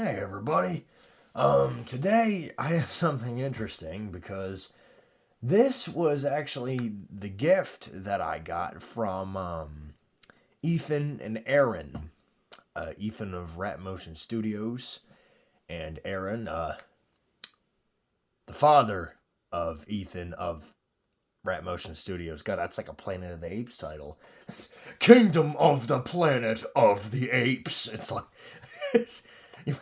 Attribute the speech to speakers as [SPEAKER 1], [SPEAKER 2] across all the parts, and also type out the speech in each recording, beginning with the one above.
[SPEAKER 1] Hey everybody. Today I have something interesting because this was actually the gift that I got from Ethan and Aaron. Ethan of Rat Motion Studios and Aaron, the father of Ethan of Rat Motion Studios. God, that's like a Planet of the Apes title. Kingdom of the Planet of the Apes. It's like it's, you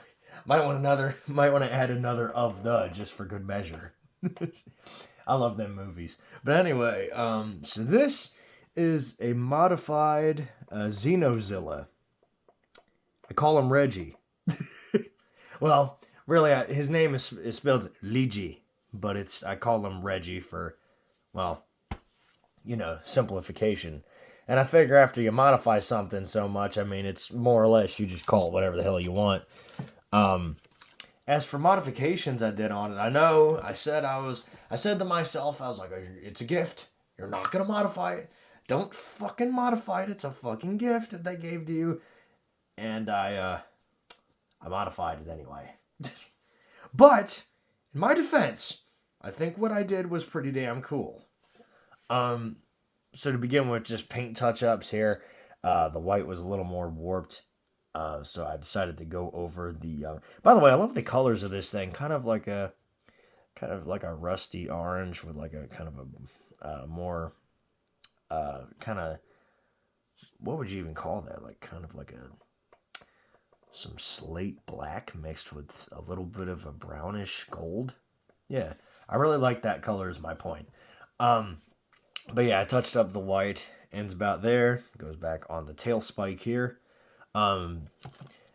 [SPEAKER 1] might want to add another of the just for good measure. I love them movies. But anyway, so this is a modified Xenozilla. I call him RiiGii. Well, really, his name is spelled RiiGii, but I call him RiiGii for, well, simplification. And I figure after you modify something so much, I mean, it's more or less you just call it whatever the hell you want. As for modifications I did on it, I said to myself, I was like, it's a gift. You're not gonna modify it. Don't fucking modify it. It's a fucking gift that they gave to you. And I modified it anyway. But in my defense, I think what I did was pretty damn cool. So to begin with, just paint touch-ups here. The white was a little more warped. So I decided to go over the. By the way, I love the colors of this thing. Kind of like a rusty orange with like a kind of a more kind of, what would you even call that? Like kind of like some slate black mixed with a little bit of a brownish gold. Yeah, I really like that color. Is my point. But yeah, I touched up the white. Ends about there. Goes back on the tail spike here.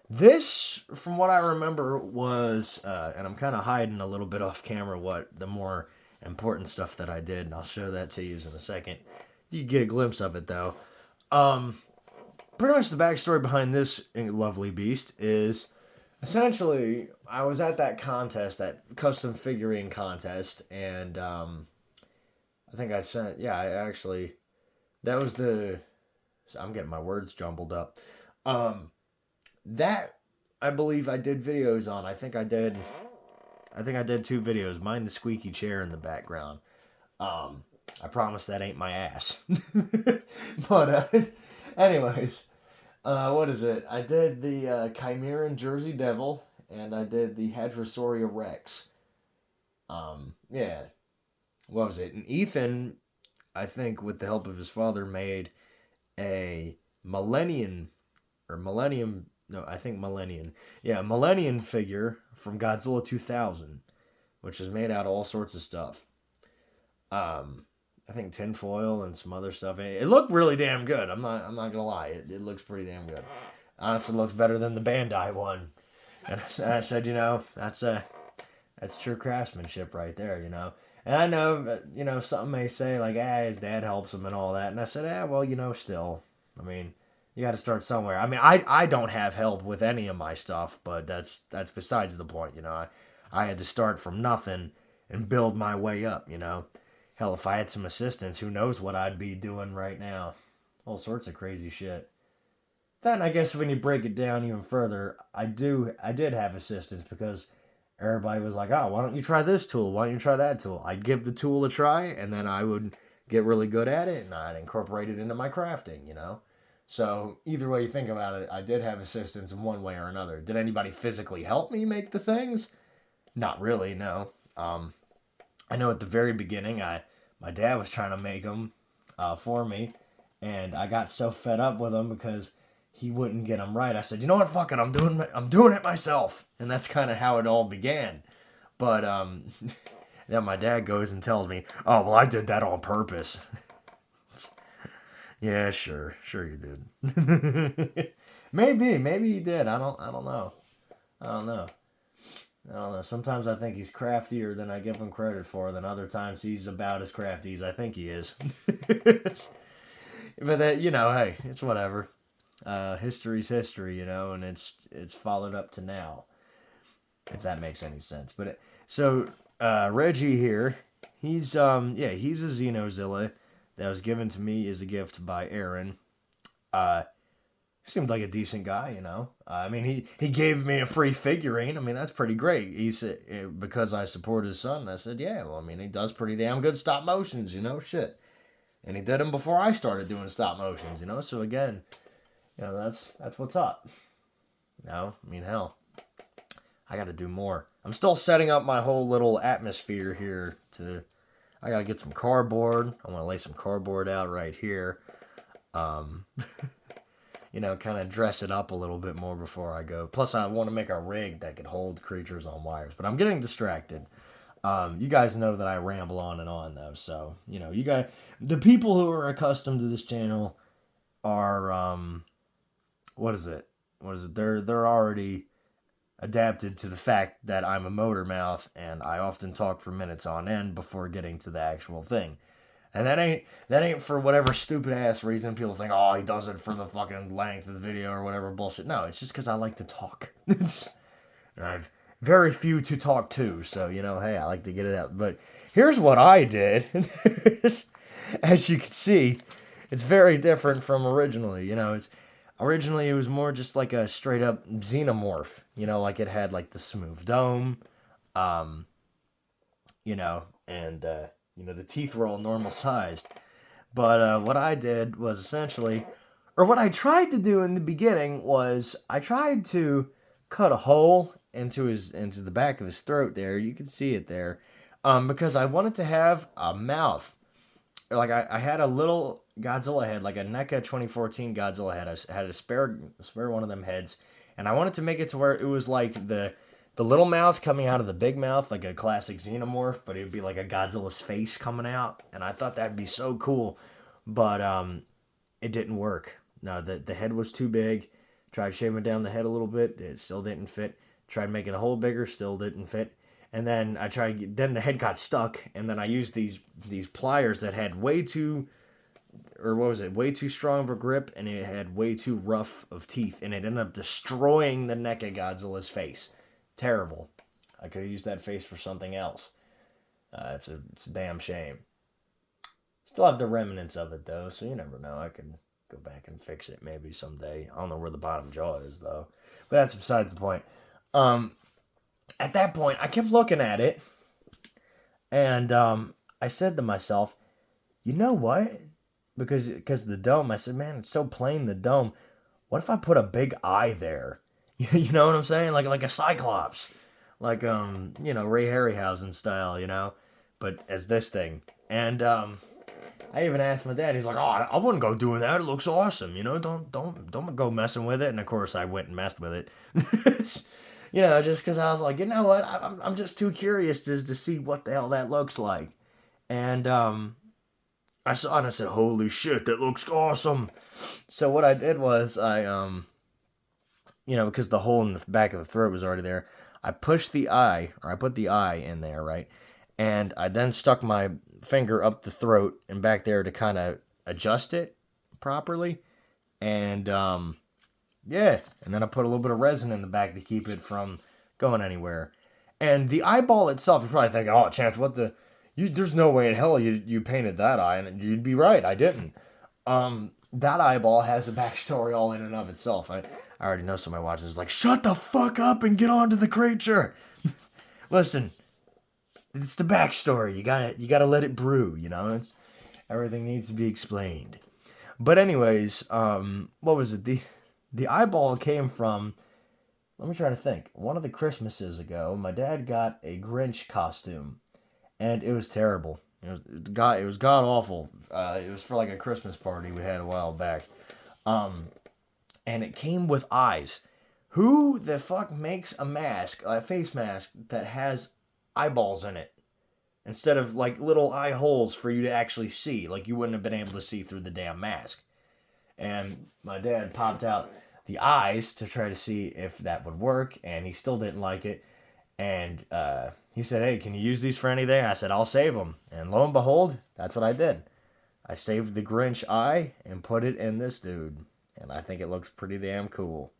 [SPEAKER 1] This, from what I remember, was, and I'm kind of hiding a little bit off camera what the more important stuff that I did, and I'll show that to you in a second. You get a glimpse of it, though. Pretty much the backstory behind this lovely beast is, essentially, I was at that contest, that custom figurine contest, and, I think that was I'm getting my words jumbled up. That I believe I did videos on. I think I did 2 videos. Mine the squeaky chair in the background. I promise that ain't my ass. But anyways, what is it? I did the Chimeran Jersey Devil, and I did the Hadrosauria Rex. Yeah. What was it? And Ethan, I think, with the help of his father, made a Millennium. Yeah, Millennium figure from Godzilla 2000, which is made out of all sorts of stuff. I think tinfoil and some other stuff. It looked really damn good. I'm not gonna lie. It looks pretty damn good. Honestly, it looks better than the Bandai one. And I said, that's true craftsmanship right there, And I know, something may say like, his dad helps him and all that. And I said, well, still, I mean, you got to start somewhere. I mean, I don't have help with any of my stuff, but that's besides the point, I had to start from nothing and build my way up, Hell, if I had some assistance, who knows what I'd be doing right now. All sorts of crazy shit. Then I guess when you break it down even further, I did have assistance because everybody was like, oh, why don't you try this tool? Why don't you try that tool? I'd give the tool a try, and then I would get really good at it, and I'd incorporate it into my crafting, So either way you think about it, I did have assistance in one way or another. Did anybody physically help me make the things? Not really, no. I know at the very beginning, my dad was trying to make them for me, and I got so fed up with them because he wouldn't get them right. I said, you know what, fuck it, I'm doing it myself, and that's kind of how it all began. But then my dad goes and tells me, oh well, I did that on purpose. Yeah, sure you did. Maybe he did. I don't know. I don't know. Sometimes I think he's craftier than I give him credit for. Then other times he's about as crafty as I think he is. But hey, it's whatever. History's history, and it's followed up to now. If that makes any sense. But RiiGii here, he's a Xenozilla that was given to me as a gift by Aaron. He seemed like a decent guy, you know. I mean, he gave me a free figurine. I mean, that's pretty great. He said because I support his son. I said, yeah. Well, I mean, he does pretty damn good stop motions, you know. Shit, and he did them before I started doing stop motions, you know. So again, you know, that's what's up. You know, I mean, hell, I got to do more. I'm still setting up my whole little atmosphere here. I got to get some cardboard. I want to lay some cardboard out right here. Um, you know, kind of dress it up a little bit more before I go. Plus, I want to make a rig that could hold creatures on wires. But I'm getting distracted. You guys know that I ramble on and on, though. So, you know, the people who are accustomed to this channel are, what is it? They're already adapted to the fact that I'm a motor mouth and I often talk for minutes on end before getting to the actual thing. And that ain't for whatever stupid ass reason people think, oh, he does it for the fucking length of the video or whatever bullshit. No, it's just because I like to talk. I've very few to talk to, so you know, hey, I like to get it out. But here's what I did. As you can see, it's very different from originally. You know, originally it was more just like a straight up xenomorph. You know, like it had like the smooth dome, you know, and you know, the teeth were all normal sized. But what I did was essentially, or what I tried to do in the beginning was, I tried to cut a hole into the back of his throat there. You can see it there, because I wanted to have a mouth. Like I had a little Godzilla head, like a NECA 2014 Godzilla head. I had a spare one of them heads, and I wanted to make it to where it was like the little mouth coming out of the big mouth, like a classic xenomorph, but it would be like a Godzilla's face coming out, and I thought that'd be so cool, but it didn't work. No, the head was too big. Tried shaving down the head a little bit, it still didn't fit. Tried making a hole bigger, still didn't fit. And then then the head got stuck, and then I used these pliers that had way too strong of a grip, and it had way too rough of teeth, and it ended up destroying the neck of Godzilla's face. Terrible. I could have used that face for something else. It's a damn shame. Still have the remnants of it, though, so you never know. I can go back and fix it maybe someday. I don't know where the bottom jaw is, though. But that's besides the point. At that point, I kept looking at it, and I said to myself, you know what? Because of the dome, I said, man, it's so plain, the dome. What if I put a big eye there? You know what I'm saying? Like a Cyclops. Like, you know, Ray Harryhausen style, you know? But as this thing. And, I even asked my dad, he's like, oh, I wouldn't go doing that. It looks awesome, you know? Don't go messing with it. And, of course, I went and messed with it. You know, just because I was like, you know what? I'm just too curious to see what the hell that looks like. And, I saw it and I said, holy shit, that looks awesome. So what I did was you know, because the hole in the back of the throat was already there, I put the eye in there, right? And I then stuck my finger up the throat and back there to kind of adjust it properly. And, yeah. And then I put a little bit of resin in the back to keep it from going anywhere. And the eyeball itself, you're probably thinking, oh, Chance, there's no way in hell you painted that eye. And you'd be right, I didn't. That eyeball has a backstory all in and of itself. I already know somebody watches is like, shut the fuck up and get on to the creature. Listen, it's the backstory. You gotta let it brew, you know? Everything needs to be explained. But anyways, what was it? The eyeball came from, let me try to think. One of the Christmases ago, my dad got a Grinch costume, and it was terrible. It was god awful. It was for like a Christmas party we had a while back. And it came with eyes. Who the fuck makes a face mask that has eyeballs in it? Instead of like little eye holes for you to actually see. Like you wouldn't have been able to see through the damn mask. And my dad popped out the eyes to try to see if that would work. And he still didn't like it. And he said, hey, can you use these for anything? I said, I'll save them. And lo and behold, that's what I did. I saved the Grinch eye and put it in this dude. And I think it looks pretty damn cool.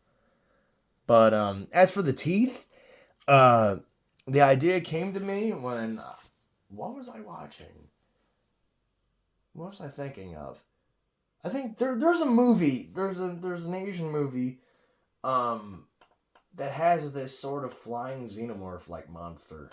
[SPEAKER 1] But as for the teeth, the idea came to me when... what was I watching? What was I thinking of? I think there's a movie. There's an Asian movie, that has this sort of flying xenomorph like monster.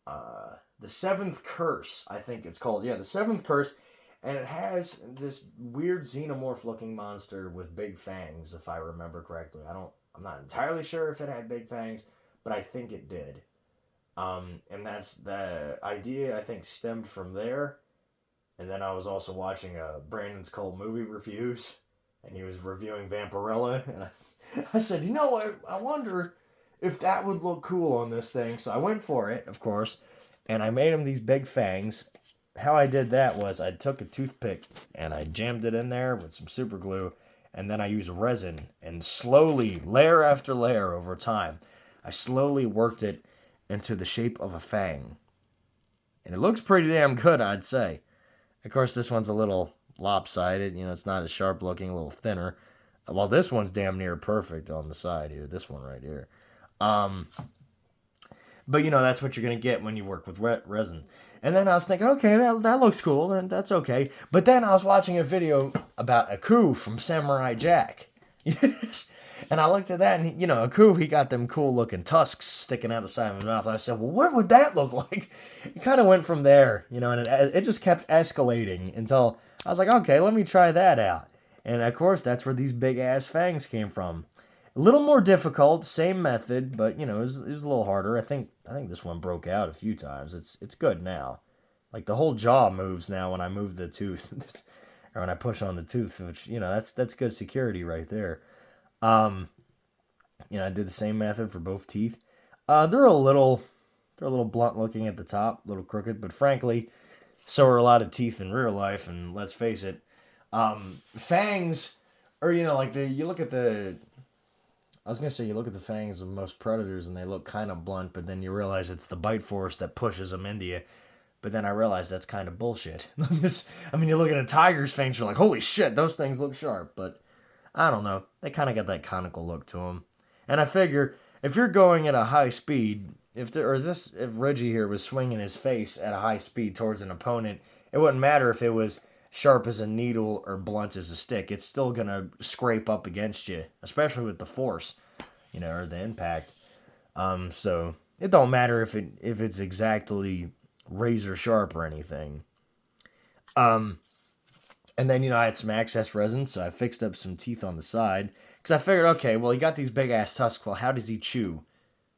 [SPEAKER 1] The Seventh Curse, I think it's called. Yeah, the Seventh Curse, and it has this weird xenomorph looking monster with big fangs, if I remember correctly. I'm not entirely sure if it had big fangs, but I think it did. And that's the idea, I think, stemmed from there. And then I was also watching Brandon's Cold Movie Reviews, and he was reviewing Vampirella, and I said, you know what, I wonder if that would look cool on this thing. So I went for it, of course, and I made him these big fangs. How I did that was I took a toothpick, and I jammed it in there with some super glue, and then I used resin, and slowly, layer after layer over time, I slowly worked it into the shape of a fang. And it looks pretty damn good, I'd say. Of course, this one's a little lopsided. You know, it's not as sharp looking, a little thinner. Well, this one's damn near perfect on the side here. This one right here. But, you know, that's what you're going to get when you work with resin. And then I was thinking, okay, that looks cool, and that's okay. But then I was watching a video about Aku from Samurai Jack. And I looked at that, and, you know, Aku, he got them cool-looking tusks sticking out the side of his mouth. And I said, well, what would that look like? It kind of went from there, you know, and it just kept escalating until I was like, okay, let me try that out. And, of course, that's where these big-ass fangs came from. A little more difficult, same method, but, you know, it was a little harder. I think this one broke out a few times. It's good now. Like, the whole jaw moves now when I move the tooth, or when I push on the tooth, which, you know, that's good security right there. You know, I did the same method for both teeth. They're a little blunt looking at the top, a little crooked, but frankly, so are a lot of teeth in real life, and let's face it, fangs, or, you know, like you look at the fangs of most predators and they look kind of blunt, but then you realize it's the bite force that pushes them into you. But then I realized that's kind of bullshit. I mean, you look at a tiger's fangs, you're like, holy shit, those things look sharp, but I don't know. They kind of got that conical look to them. And I figure, if you're going at a high speed, if RiiGii here was swinging his face at a high speed towards an opponent, it wouldn't matter if it was sharp as a needle or blunt as a stick. It's still going to scrape up against you, especially with the force, you know, or the impact. So it don't matter if it's exactly razor sharp or anything. And then, you know, I had some excess resin, so I fixed up some teeth on the side. Because I figured, okay, well, he got these big-ass tusks. Well, how does he chew?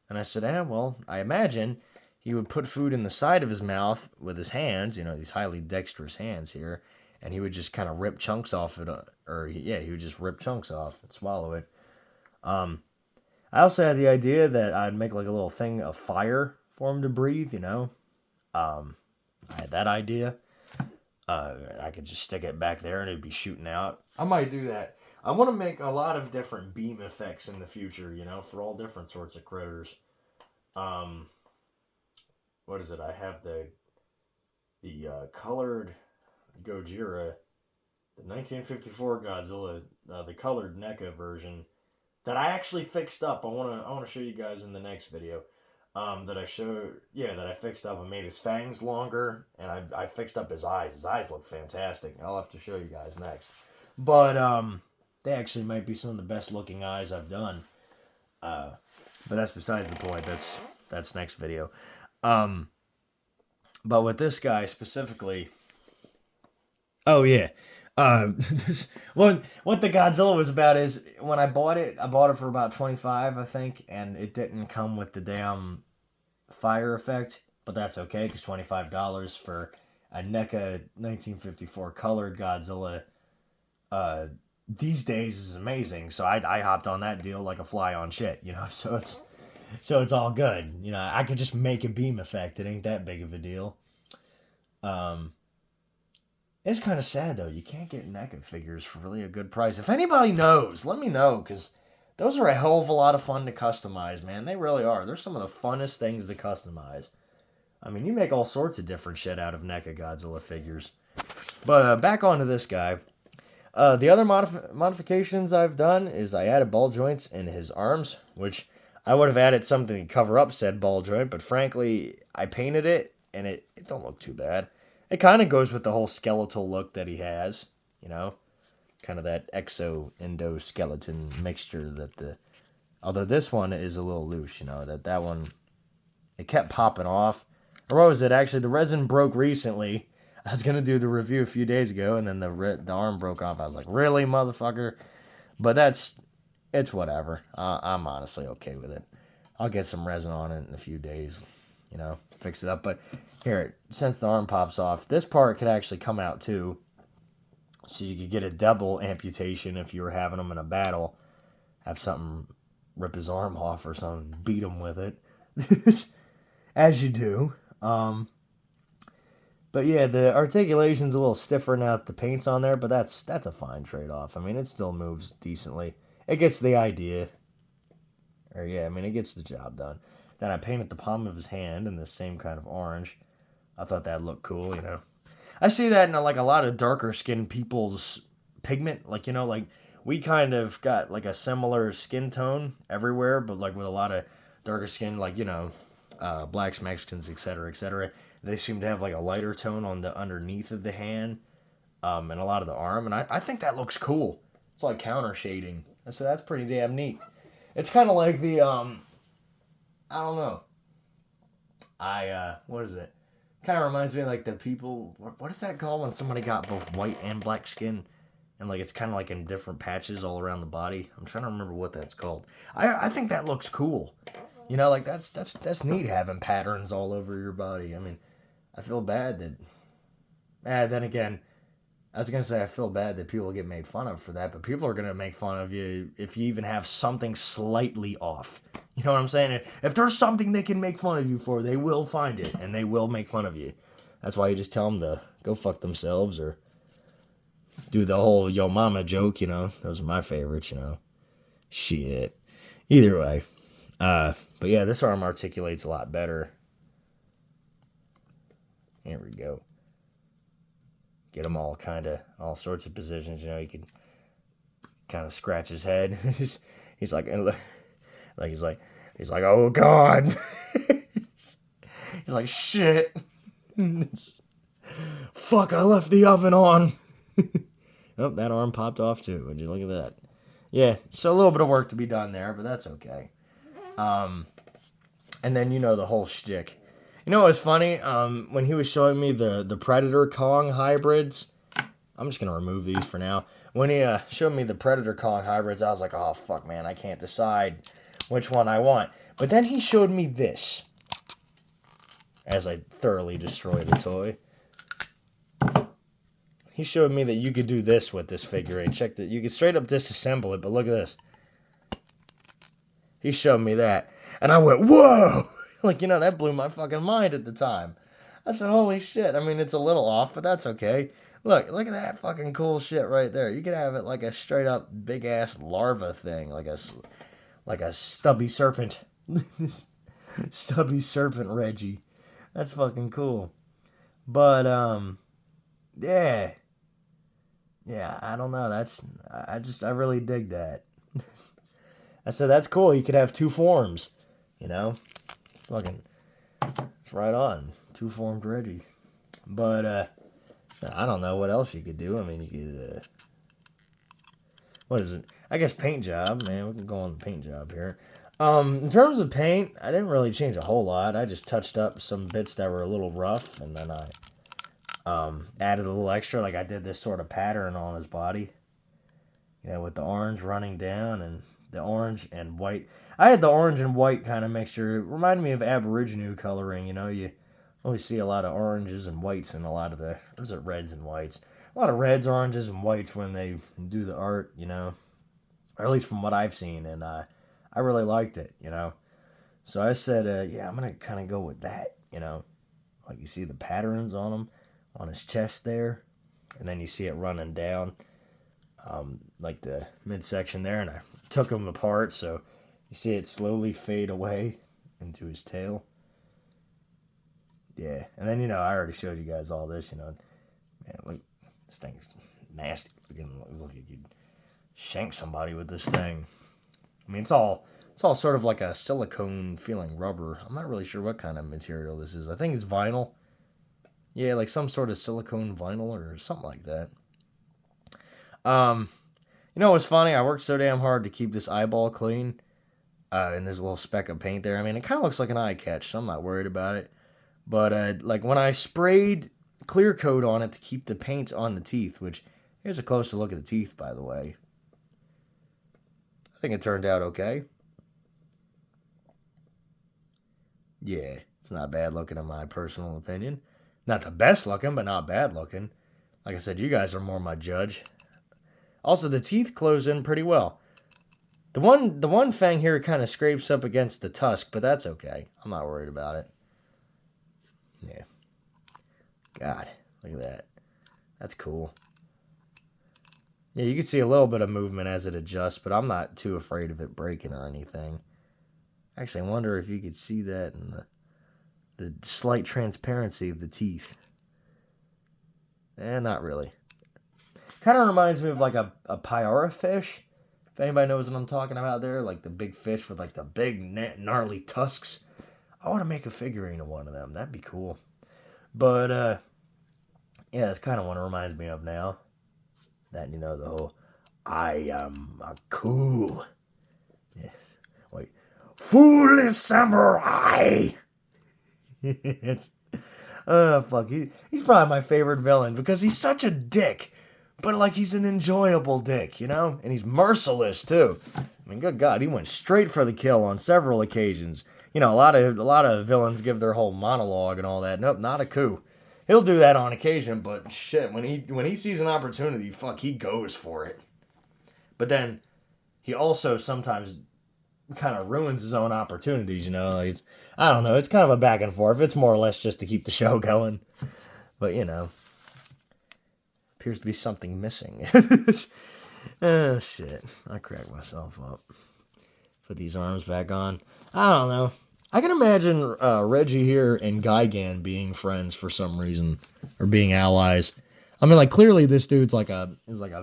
[SPEAKER 1] And I said, well, I imagine he would put food in the side of his mouth with his hands, you know, these highly dexterous hands here, and he would just kind of rip chunks off it, he would just rip chunks off and swallow it. I also had the idea that I'd make like a little thing of fire for him to breathe, you know. I had that idea. I could just stick it back there and it'd be shooting out. I might do that. I want to make a lot of different beam effects in the future, you know, for all different sorts of critters. What is it? I have the colored Gojira, the 1954 Godzilla, the colored NECA version that I actually fixed up. I want to show you guys in the next video. That I fixed up. I made his fangs longer, and I fixed up his eyes. His eyes look fantastic. I'll have to show you guys next. But, they actually might be some of the best looking eyes I've done. But that's besides the point. That's next video. But with this guy specifically, oh yeah. What the Godzilla was about is, when I bought it for about $25, I think, and it didn't come with the damn fire effect, but that's okay, because $25 for a NECA 1954 colored Godzilla, these days is amazing, so I hopped on that deal like a fly on shit, you know, so it's all good, you know, I could just make a beam effect, it ain't that big of a deal. It's kind of sad, though. You can't get NECA figures for really a good price. If anybody knows, let me know, because those are a hell of a lot of fun to customize, man. They really are. They're some of the funnest things to customize. I mean, you make all sorts of different shit out of NECA Godzilla figures. But back onto this guy. The other modifications I've done is I added ball joints in his arms, which I would have added something to cover up said ball joint, but frankly, I painted it, and it don't look too bad. It kind of goes with the whole skeletal look that he has, you know. kind of that exo-endoskeleton mixture that the... Although this one is a little loose, you know, that one, it kept popping off. Or what was it? Actually, the resin broke recently. I was going to do the review a few days ago, and then the arm broke off. I was like, really, motherfucker? But it's whatever. I'm honestly okay with it. I'll get some resin on it in a few days, you know, fix it up. But here, since the arm pops off, this part could actually come out too. So you could get a double amputation if you were having them in a battle. Have something rip his arm off or something, beat him with it. As you do. But yeah, the articulation's a little stiffer now that the paint's on there, but that's a fine trade-off. I mean, it still moves decently. It gets the idea. Or yeah, I mean, it gets the job done. Then I painted the palm of his hand in the same kind of orange. I thought that looked cool, you know. I see that in like a lot of darker skinned people's pigment. Like, you know, like we kind of got like a similar skin tone everywhere, but like with a lot of darker skin, like, you know, blacks, Mexicans, etc., etc. They seem to have like a lighter tone on the underneath of the hand, and a lot of the arm, and I think that looks cool. It's like counter shading, so that's pretty damn neat. It's kind of like the I don't know. What is it? Kind of reminds me of like the people. What is that called when somebody got both white and black skin, and like it's kind of like in different patches all around the body. I'm trying to remember what that's called. I think that looks cool. You know, like that's neat having patterns all over your body. I mean, I feel bad that. Then again, I was gonna say I feel bad that people get made fun of for that, but people are gonna make fun of you if you even have something slightly off. You know what I'm saying? If there's something they can make fun of you for, they will find it and they will make fun of you. That's why you just tell them to go fuck themselves or do the whole yo mama joke. You know, those are my favorites. You know, shit. Either way, but yeah, this arm articulates a lot better. Here we go. Get them all all sorts of positions. You know, you can kind of scratch his head. he's like, oh God. He's like, shit. Fuck, I left the oven on. Oh, that arm popped off too. Would you look at that? Yeah, so a little bit of work to be done there, but that's okay. And then, you know, the whole shtick. You know what's funny? When he was showing me the Predator Kong hybrids, I'm just going to remove these for now. When he showed me the Predator Kong hybrids, I was like, oh, fuck, man, I can't decide which one I want. But then he showed me this, as I thoroughly destroy the toy. He showed me that you could do this with this figurine. Check that. You could straight up disassemble it, but look at this. He showed me that. And I went, whoa! Like, you know, that blew my fucking mind at the time. I said, holy shit. I mean, it's a little off, but that's okay. Look at that fucking cool shit right there. You could have it like a straight up big ass larva thing, like a stubby serpent. Stubby serpent Reggie. That's fucking cool. But yeah. Yeah, I don't know. I really dig that. I said that's cool. You could have two forms, you know? Fucking, it's right on. Two-formed Reggie. But, I don't know what else you could do. I mean, you could, what is it? I guess paint job, man. We can go on the paint job here. In terms of paint, I didn't really change a whole lot. I just touched up some bits that were a little rough, and then I, added a little extra. Like I did this sort of pattern on his body, you know, with the orange running down and the orange and white. I had the orange and white kind of mixture. It reminded me of Aborigine coloring, you know. You always see a lot of oranges and whites and a lot of reds and whites. A lot of reds, oranges, and whites when they do the art, you know. Or at least from what I've seen. And I really liked it, you know. So I said, yeah, I'm going to kind of go with that, you know. Like you see the patterns on him, on his chest there. And then you see it running down, like the midsection there. And I took them apart, so you see it slowly fade away into his tail. Yeah, and then, you know, I already showed you guys all this, you know. Man, look, this thing's nasty. Look like you could shank somebody with this thing. I mean, it's all sort of like a silicone feeling rubber. I'm not really sure what kind of material this is. I think it's vinyl. Yeah, like some sort of silicone vinyl or something like that. You know what's funny? I worked so damn hard to keep this eyeball clean. And there's a little speck of paint there. I mean, it kind of looks like an eye catch, so I'm not worried about it. But like when I sprayed clear coat on it to keep the paint on the teeth, which here's a closer look at the teeth, by the way. I think it turned out okay. Yeah, it's not bad looking in my personal opinion. Not the best looking, but not bad looking. Like I said, you guys are more my judge. Also, the teeth close in pretty well. The one fang here kind of scrapes up against the tusk, but that's okay. I'm not worried about it. Yeah. God, look at that. That's cool. Yeah, you can see a little bit of movement as it adjusts, but I'm not too afraid of it breaking or anything. Actually, I wonder if you could see that in the slight transparency of the teeth. Not really. Kind of reminds me of like a Pyara fish. If anybody knows what I'm talking about there, like the big fish with like the big gnarly tusks. I want to make a figurine of one of them. That'd be cool. But, yeah, that's kind of what it reminds me of now. That, you know, the whole, I am a cool. Yeah. Like, foolish samurai! Fuck. He's probably my favorite villain because he's such a dick. But, like, he's an enjoyable dick, you know? And he's merciless, too. I mean, good God, he went straight for the kill on several occasions. You know, a lot of villains give their whole monologue and all that. Nope, not a coup. He'll do that on occasion, but shit, when he sees an opportunity, fuck, he goes for it. But then he also sometimes kind of ruins his own opportunities, you know? I don't know, it's kind of a back and forth. It's more or less just to keep the show going. But, you know, appears to be something missing. Oh, shit. I cracked myself up. Put these arms back on. I don't know. I can imagine RiiGii here and Gigan being friends for some reason, or being allies. I mean, like, clearly this dude's like a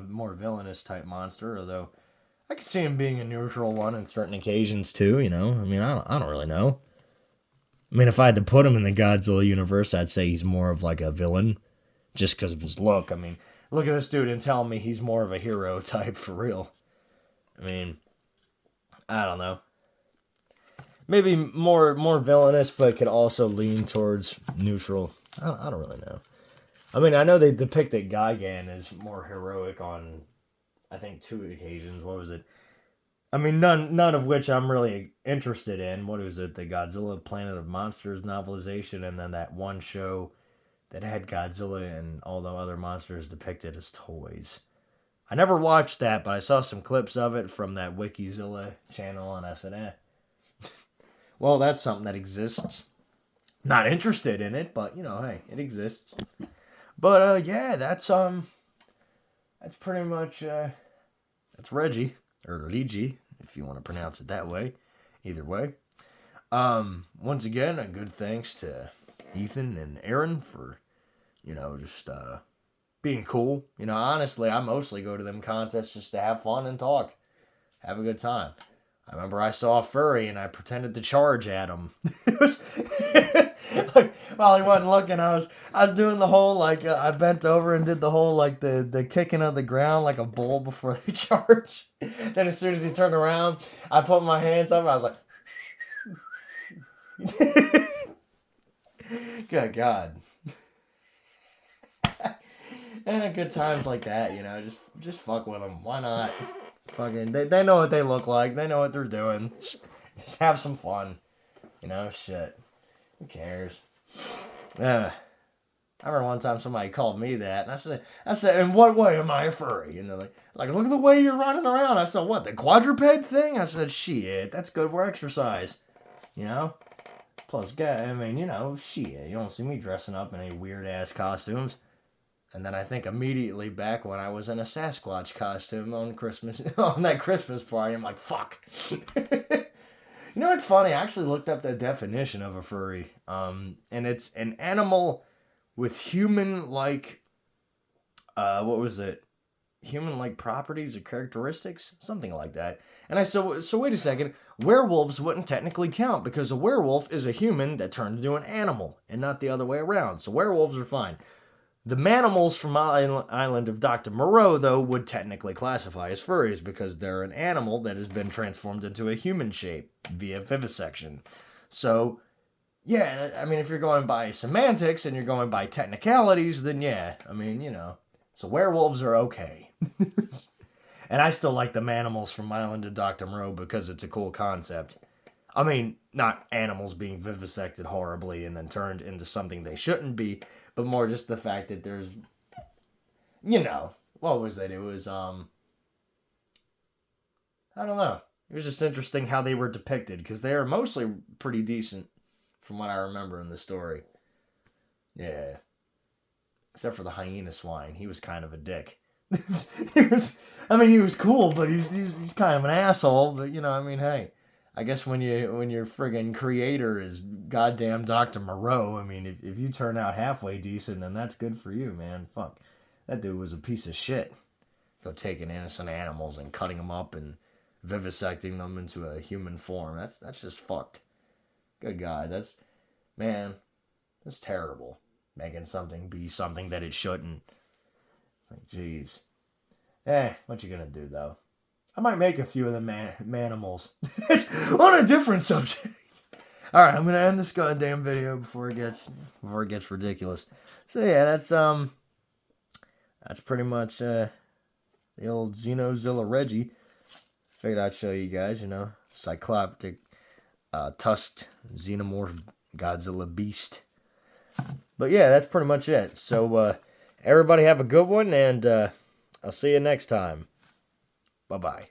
[SPEAKER 1] more villainous type monster, although I could see him being a neutral one on certain occasions too. You know, I mean, I don't really know. I mean, if I had to put him in the Godzilla universe, I'd say he's more of like a villain, just because of his look. I mean, look at this dude and tell me he's more of a hero type for real. I mean, I don't know. Maybe more villainous, but could also lean towards neutral. I don't really know. I mean, I know they depicted Gigan as more heroic on, I think, 2 occasions. What was it? I mean, none of which I'm really interested in. What was it? The Godzilla Planet of Monsters novelization, and then that one show that had Godzilla and all the other monsters depicted as toys. I never watched that, but I saw some clips of it from that Wikizilla channel on SNA. Well, that's something that exists. Not interested in it, but, you know, hey, it exists. But, yeah, that's pretty much, that's RiiGii, or RiiGii, if you want to pronounce it that way. Either way. Once again, a good thanks to Ethan and Aaron for, you know, just, being cool. You know, honestly, I mostly go to them contests just to have fun and talk. Have a good time. I remember I saw a furry and I pretended to charge at him. It was like, while he wasn't looking, I was doing the whole like I bent over and did the whole like the kicking of the ground like a bull before they charge. Then as soon as he turned around, I put my hands up. I was like, good God. And good times like that, you know, just fuck with them. Why not? Fucking, they know what they look like. They know what they're doing. Just have some fun. You know, shit. Who cares? I remember one time somebody called me that, and I said, in what way am I a furry? And they're like, look at the way you're running around. I said, what, the quadruped thing? I said, shit, that's good for exercise. You know? Plus, I mean, you know, shit, you don't see me dressing up in any weird-ass costumes. And then I think immediately back when I was in a Sasquatch costume on Christmas, on that Christmas party, I'm like, fuck. You know what's funny? I actually looked up the definition of a furry. And it's an animal with human-like, what was it? Human-like properties or characteristics? Something like that. And I said, so wait a second. Werewolves wouldn't technically count because a werewolf is a human that turned into an animal and not the other way around. So werewolves are fine. The manimals from Island of Dr. Moreau, though, would technically classify as furries because they're an animal that has been transformed into a human shape via vivisection. So, yeah, I mean, if you're going by semantics and you're going by technicalities, then yeah, I mean, you know. So werewolves are okay. And I still like the manimals from Island of Dr. Moreau because it's a cool concept. I mean, not animals being vivisected horribly and then turned into something they shouldn't be, but more just the fact that there's, you know, what was it? It was, I don't know. It was just interesting how they were depicted, because they are mostly pretty decent from what I remember in the story. Yeah. Except for the hyena swine. He was kind of a dick. he was cool, but he's kind of an asshole, but, you know, I mean, hey. I guess when your friggin' creator is goddamn Dr. Moreau, I mean, if you turn out halfway decent, then that's good for you, man. Fuck. That dude was a piece of shit. Go taking innocent animals and cutting them up and vivisecting them into a human form. That's just fucked. Good God. That's terrible. Making something be something that it shouldn't. It's like, jeez. What you gonna do, though? I might make a few of the manimals. It's on a different subject. All right, I'm gonna end this goddamn video before it gets ridiculous. So yeah, that's pretty much the old Xenozilla RiiGii. Figured I'd show you guys, you know, cycloptic, tusked xenomorph Godzilla beast. But yeah, that's pretty much it. So everybody have a good one, and I'll see you next time. Bye-bye.